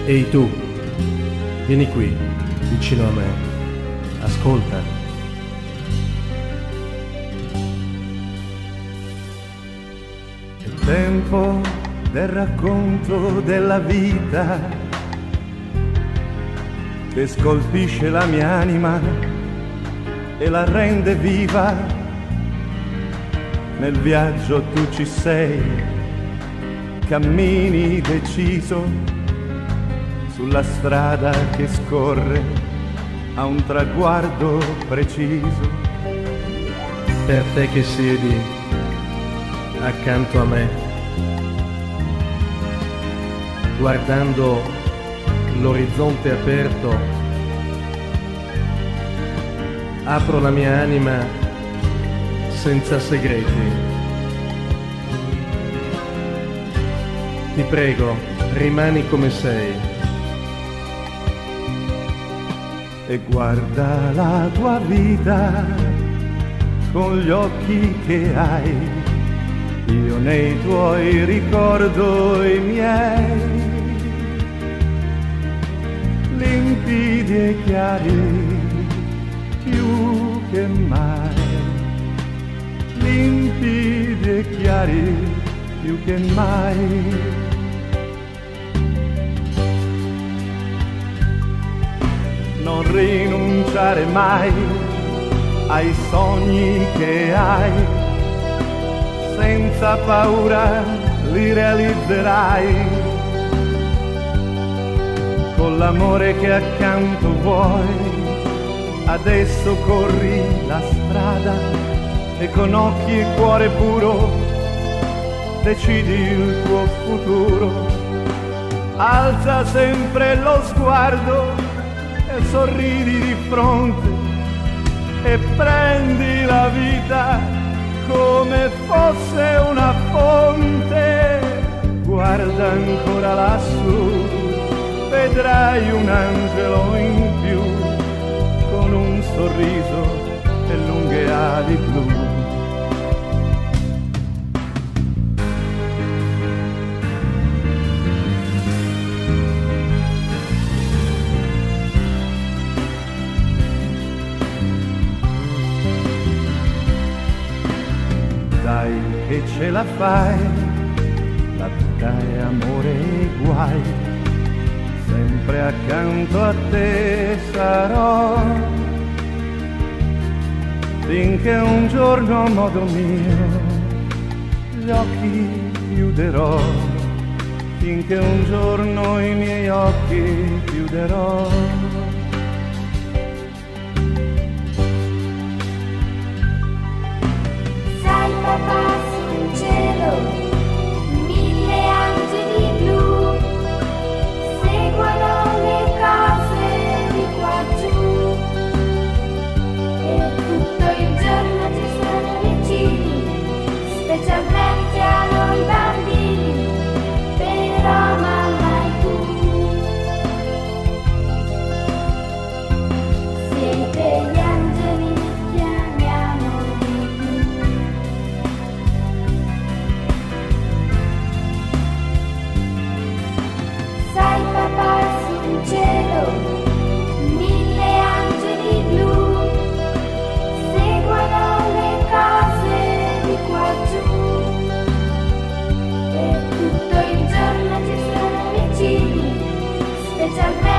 Ehi tu, vieni qui, vicino a me, ascolta. È tempo del racconto della vita che scolpisce la mia anima e la rende viva. Nel viaggio tu ci sei, cammini deciso sulla strada che scorre a un traguardo preciso. Per te che siedi accanto a me, guardando l'orizzonte aperto, apro la mia anima senza segreti. Ti prego, rimani come sei. E guarda la tua vita con gli occhi che hai, io nei tuoi ricordo i miei, limpidi e chiari più che mai, limpidi e chiari più che mai. Non rinunciare mai ai sogni che hai, senza paura li realizzerai, con l'amore che accanto vuoi. Adesso corri la strada e con occhi e cuore puro decidi il tuo futuro. Alza sempre lo sguardo e sorridi di fronte e prendi la vita come fosse una fonte. Guarda ancora lassù, vedrai un angelo in più con un sorriso e lunghe ali blu. Dai che ce la fai, la vita è amore e guai, sempre accanto a te sarò, finché un giorno a modo mio gli occhi chiuderò, finché un giorno i miei occhi chiuderò. Papà sul cielo, 1000 angeli blu seguono le cose di qua giù, e tutto il giorno ci sono vicini, specialmente a noi bambini, però mamma e tu siete gli angeli. Sul cielo, 1000 angeli blu seguono le cose di qua giù, e tutto il giorno ci sono vicini, specialmente